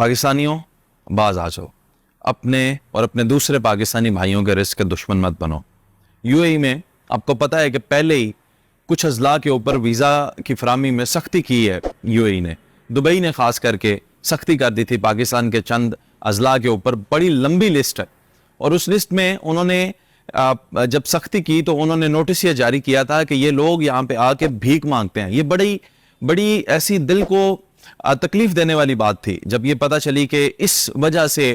पाकिस्तानियों बाज आ जाओ, अपने और अपने दूसरे पाकिस्तानी भाइयों के रिस्क के दुश्मन मत बनो। यूएई में आपको पता है कि पहले ही कुछ अजला के ऊपर वीज़ा की फरामी में सख्ती की है यूएई ने। दुबई ने ख़ास करके सख्ती कर दी थी पाकिस्तान के चंद अजला के ऊपर, बड़ी लंबी लिस्ट है, और उस लिस्ट में उन्होंने जब सख्ती की तो उन्होंने नोटिस ये जारी किया था कि ये लोग यहाँ पे आके भीख मांगते हैं। ये बड़ी बड़ी ऐसी दिल को तकलीफ देने वाली बात थी जब ये पता चली कि इस वजह से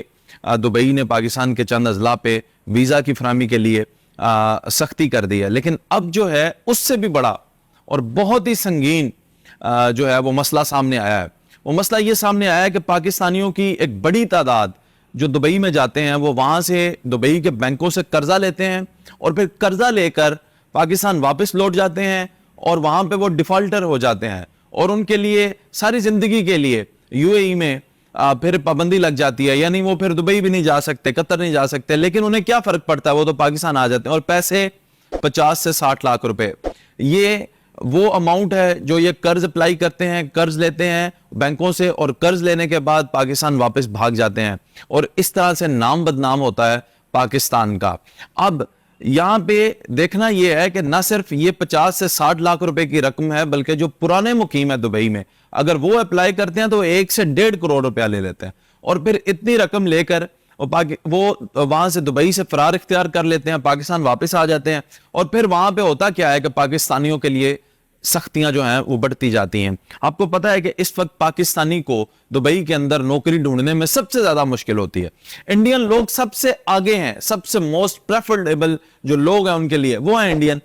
दुबई ने पाकिस्तान के चंद अजला पे वीज़ा की फरामी के लिए सख्ती कर दी है। लेकिन अब जो है उससे भी बड़ा और बहुत ही संगीन जो है वो मसला सामने आया है। वो मसला ये सामने आया है कि पाकिस्तानियों की एक बड़ी तादाद जो दुबई में जाते हैं वो वहाँ से दुबई के बैंकों से कर्जा लेते हैं और फिर कर्जा लेकर पाकिस्तान वापस लौट जाते हैं और वहाँ पे वो डिफॉल्टर हो जाते हैं, और उनके लिए सारी ज़िंदगी के लिए यूएई में फिर पाबंदी लग जाती है, यानी वो फिर दुबई भी नहीं जा सकते, कतर नहीं जा सकते। लेकिन उन्हें क्या फ़र्क पड़ता है, वो तो पाकिस्तान आ जाते हैं और पैसे 50 से 60 लाख रुपए, ये वो अमाउंट है जो ये कर्ज अप्लाई करते हैं, कर्ज लेते हैं बैंकों से, और कर्ज लेने के बाद पाकिस्तान वापस भाग जाते हैं, और इस तरह से नाम बदनाम होता है पाकिस्तान का। अब यहाँ पे देखना यह है कि ना सिर्फ ये 50 से 60 लाख रुपए की रकम है, बल्कि जो पुराने मुकीम है दुबई में, अगर वो अप्लाई करते हैं तो 1 से 1.5 करोड़ रुपया ले लेते हैं, और फिर इतनी रकम लेकर वो वहां से दुबई से फरार इख्तियार कर लेते हैं, पाकिस्तान वापस आ जाते हैं। और फिर वहां पे होता क्या है कि पाकिस्तानियों के लिए सख्तियां जो हैं वो बढ़ती जाती हैं। आपको पता है कि इस वक्त पाकिस्तानी को दुबई के अंदर नौकरी ढूंढने में सबसे ज्यादा मुश्किल होती है। इंडियन लोग सबसे आगे हैं, सबसे मोस्ट प्रेफरेबल जो लोग हैं उनके लिए वो है इंडियन।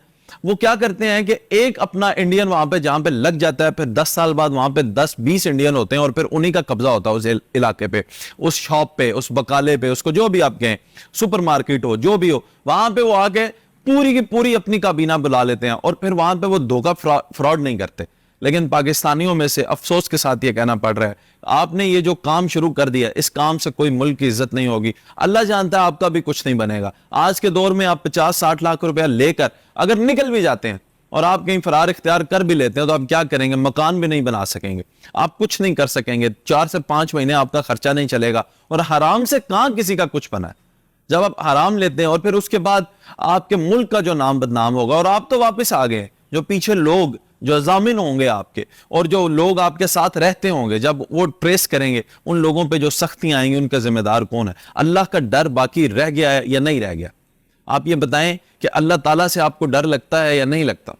वो क्या करते हैं कि एक अपना इंडियन वहां पे जहां पे लग जाता है, फिर 10 साल बाद वहां पे 10-20 इंडियन होते हैं, और फिर उन्हीं का कब्जा होता है उस इलाके पे, उस शॉप पे, उस बकाले पे, उसको जो भी आप कहें, सुपरमार्केट हो, जो भी हो, वहां पे वो आके पूरी की पूरी अपनी काबीना बुला लेते हैं, और फिर वहां पे वो धोखा फ्रॉड नहीं करते। लेकिन पाकिस्तानियों में से अफसोस के साथ ये कहना पड़ रहा है, आपने ये जो काम शुरू कर दिया, इस काम से कोई मुल्क की इज्जत नहीं होगी। अल्लाह जानता है आपका भी कुछ नहीं बनेगा। आज के दौर में आप 50-60 लाख रुपया लेकर अगर निकल भी जाते हैं और आप कहीं फरार इख्तियार कर भी लेते हैं तो आप क्या करेंगे? मकान भी नहीं बना सकेंगे, आप कुछ नहीं कर सकेंगे, 4 से 5 महीने आपका खर्चा नहीं चलेगा, और हराम से कहां किसी का कुछ बना है। जब आप हराम लेते हैं और फिर उसके बाद आपके मुल्क का जो नाम बदनाम होगा, और आप तो वापस आ गए, जो पीछे लोग जो जामिन होंगे आपके और जो लोग आपके साथ रहते होंगे, जब वो ट्रेस करेंगे उन लोगों पे जो सख्तियां आएंगी, उनका जिम्मेदार कौन है? अल्लाह का डर बाकी रह गया है या नहीं रह गया? आप ये बताएं कि अल्लाह ताला से आपको डर लगता है या नहीं लगता?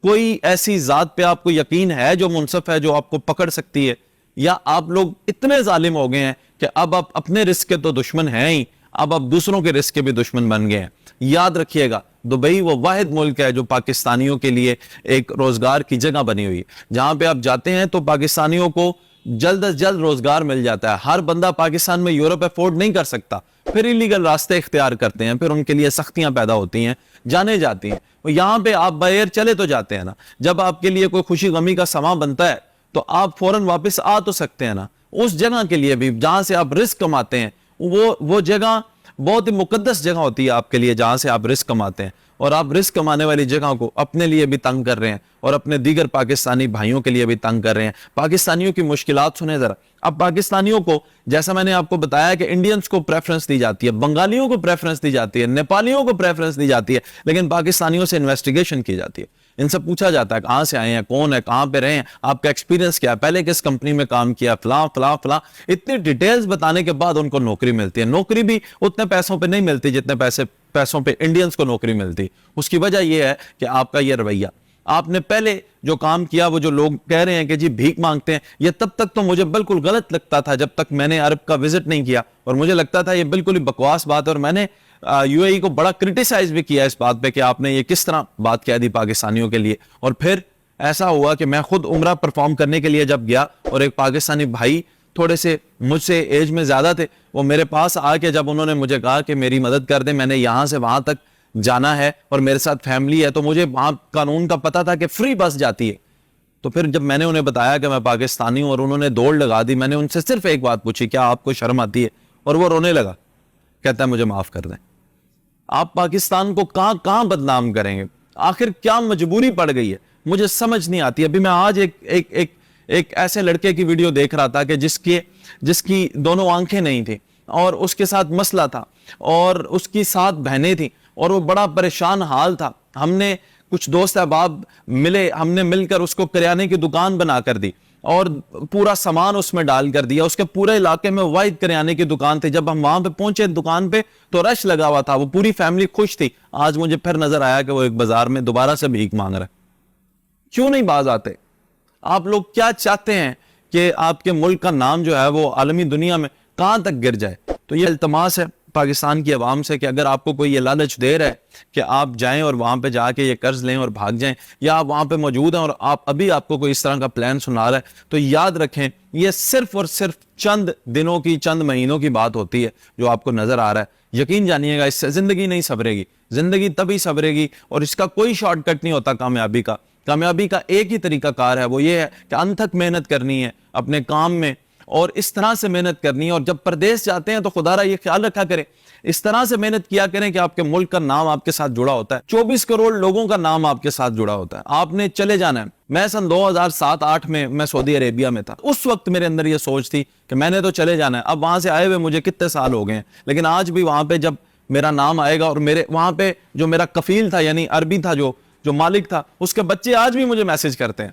कोई ऐसी जात पे आपको यकीन है जो मुनसफ है, जो आपको पकड़ सकती है? या आप लोग इतने जालिम हो गए हैं कि अब आप अपने रिस्क के तो दुश्मन हैं ही, अब आप दूसरों के रिस्क के भी दुश्मन बन गए हैं। याद रखिएगा, दुबई वो वाहिद मुल्क है जो पाकिस्तानियों के लिए एक रोजगार की जगह बनी हुई है। जहां पे आप जाते हैं तो पाकिस्तानियों को जल्द अज जल्द रोजगार मिल जाता है। हर बंदा पाकिस्तान में यूरोप अफोर्ड नहीं कर सकता, फिर इलीगल रास्ते इख्तियार करते हैं, फिर उनके लिए सख्तियां पैदा होती हैं, जाने जाती हैं। यहाँ पे आप बाहर चले तो जाते हैं ना, जब आपके लिए कोई खुशी गमी का समा बनता है तो आप फौरन वापस आ तो सकते हैं ना। उस जगह के लिए भी जहां से आप रिस्क कमाते हैं, वो जगह बहुत ही मुकद्दस जगह होती है आपके लिए, जहां से आप रिस्क कमाते हैं, और आप रिस्क कमाने वाली जगह को अपने लिए भी तंग कर रहे हैं और अपने दीगर पाकिस्तानी भाइयों के लिए भी तंग कर रहे हैं। पाकिस्तानियों की मुश्किलात सुने जरा। अब पाकिस्तानियों को, जैसा मैंने आपको बताया कि इंडियंस को प्रेफरेंस दी जाती है, बंगालियों को प्रेफरेंस दी जाती है, नेपालियों को प्रेफरेंस दी जाती है, लेकिन पाकिस्तानियों से इन्वेस्टिगेशन की जाती है। इनसे पूछा जाता है कहां से आए हैं, कौन है, कहां पे रहे हैं, आपका एक्सपीरियंस क्या है, पहले किस कंपनी में काम किया, फला फला फला, इतनी डिटेल्स बताने के बाद उनको नौकरी मिलती है। नौकरी भी उतने पैसों पे नहीं मिलती जितने पैसों पे इंडियंस को नौकरी मिलती। उसकी वजह यह है कि आपका यह रवैया, आपने पहले जो काम किया, वो जो लोग कह रहे हैं कि जी भीख मांगते हैं, ये तब तक तो मुझे बिल्कुल गलत लगता था जब तक मैंने अरब का विजिट नहीं किया, और मुझे लगता था ये बिल्कुल ही बकवास बात है, और मैंने यूएई को बड़ा क्रिटिसाइज भी किया इस बात पे कि आपने ये किस तरह बात कह दी पाकिस्तानियों के लिए। और फिर ऐसा हुआ कि मैं खुद उम्रा परफॉर्म करने के लिए जब गया, और एक पाकिस्तानी भाई थोड़े से मुझसे एज में ज्यादा थे, वो मेरे पास आके जब उन्होंने मुझे कहा कि मेरी मदद कर दे, मैंने यहां से वहां तक जाना है और मेरे साथ फैमिली है, तो मुझे वहां कानून का पता था कि फ्री बस जाती है। तो फिर जब मैंने उन्हें बताया कि मैं पाकिस्तानी हूं और उन्होंने दौड़ लगा दी, मैंने उनसे सिर्फ एक बात पूछी, क्या आपको शर्म आती है? और वो रोने लगा, कहता है मुझे माफ कर दें। आप पाकिस्तान को कहां कहां बदनाम करेंगे? आखिर क्या मजबूरी पड़ गई है? मुझे समझ नहीं आती। अभी मैं आज ایک ایسے لڑکے کی ویڈیو دیکھ رہا تھا کہ جس کی دونوں آنکھیں نہیں تھیں اور اس کے ساتھ مسئلہ تھا اور اس کی 7 بہنیں تھیں اور وہ بڑا پریشان حال تھا. ہم نے کچھ دوست احباب ملے, ہم نے مل کر اس کو کریانے کی دکان بنا کر دی اور پورا سامان اس میں ڈال کر دیا. اس کے پورے علاقے میں واحد کریانے کی دکان تھی. جب ہم وہاں پہ پہنچے دکان پہ تو رش لگا ہوا تھا, وہ پوری فیملی خوش تھی. آج مجھے پھر نظر آیا کہ وہ ایک بازار میں دوبارہ سے بھیک مانگ رہا ہے. کیوں نہیں باز آتے؟ آپ لوگ کیا چاہتے ہیں کہ آپ کے ملک کا نام جو ہے وہ عالمی دنیا میں کہاں تک گر جائے؟ تو یہ التماس ہے پاکستان کی عوام سے کہ اگر آپ کو کوئی یہ لالچ دے رہا ہے کہ آپ جائیں اور وہاں پہ جا کے یہ قرض لیں اور بھاگ جائیں, یا آپ وہاں پہ موجود ہیں اور آپ کو کوئی اس طرح کا پلان سنا رہا ہے, تو یاد رکھیں یہ صرف اور صرف چند دنوں کی, چند مہینوں کی بات ہوتی ہے جو آپ کو نظر آ رہا ہے. یقین جانیے گا اس سے زندگی نہیں سنورے گی. زندگی تبھی سنورے گی اور اس کا کوئی شارٹ کٹ نہیں ہوتا کامیابی کا. کامیابی کا ایک ہی طریقہ کار ہے, وہ یہ ہے کہ انتھک محنت کرنی ہے اپنے کام میں اور اس طرح سے محنت کرنی ہے. اور جب پردیس جاتے ہیں تو خدا را یہ خیال رکھا کریں, اس طرح سے محنت کیا کریں کہ آپ کے ملک کا نام آپ کے ساتھ جڑا ہوتا ہے. 24 کروڑ لوگوں کا نام آپ کے ساتھ جڑا ہوتا ہے. آپ نے چلے جانا ہے. میں سن 2007-8 میں سعودی عربیہ میں تھا. اس وقت میرے اندر یہ سوچ تھی کہ میں نے تو چلے جانا ہے. اب وہاں سے آئے ہوئے مجھے کتنے سال ہو گئے ہیں, لیکن آج بھی وہاں پہ جب میرا نام آئے گا اور میرے وہاں پہ جو میرا کفیل تھا, یعنی عربی تھا, جو مالک تھا, اس کے بچے آج بھی مجھے میسج کرتے ہیں.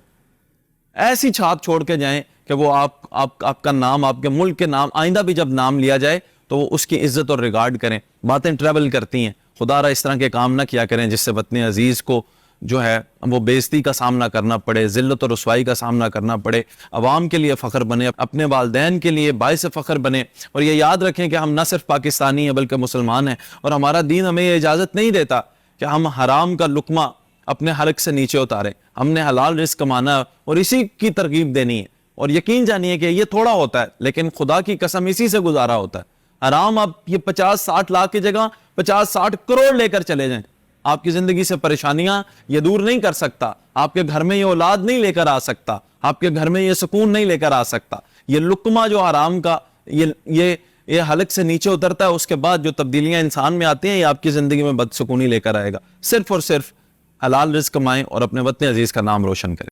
ایسی چھاپ چھوڑ کے جائیں کہ وہ آپ کا نام, آپ کے ملک کے نام, آئندہ بھی جب نام لیا جائے تو وہ اس کی عزت اور ریگارڈ کریں. باتیں ٹریول کرتی ہیں, خدا را اس طرح کے کام نہ کیا کریں جس سے وطن عزیز کو جو ہے وہ بے عزتی کا سامنا کرنا پڑے, ذلت اور رسوائی کا سامنا کرنا پڑے. عوام کے لیے فخر بنے, اپنے والدین کے لیے باعث فخر بنے. اور یہ یاد رکھیں کہ ہم نہ صرف پاکستانی ہیں بلکہ مسلمان ہیں, اور ہمارا دین ہمیں یہ اجازت نہیں دیتا کہ ہم حرام کا لقمہ اپنے حلق سے نیچے اتاریں. ہم نے حلال رزق کمانا اور اسی کی ترغیب دینی ہے. اور یقین جانیے کہ یہ تھوڑا ہوتا ہے لیکن خدا کی قسم اسی سے گزارا ہوتا ہے. حرام آپ یہ 50-60 لاکھ کی جگہ 50-60 کروڑ لے کر چلے جائیں, آپ کی زندگی سے پریشانیاں یہ دور نہیں کر سکتا. آپ کے گھر میں یہ اولاد نہیں لے کر آ سکتا, آپ کے گھر میں یہ سکون نہیں لے کر آ سکتا. یہ لقمہ جو حرام کا یہ حلق سے نیچے اترتا ہے, اس کے بعد جو تبدیلیاں انسان میں آتی ہیں یہ آپ کی زندگی میں بدسکونی لے کر آئے گا. صرف اور صرف حلال رزق کمائیں اور اپنے وطن عزیز کا نام روشن کریں.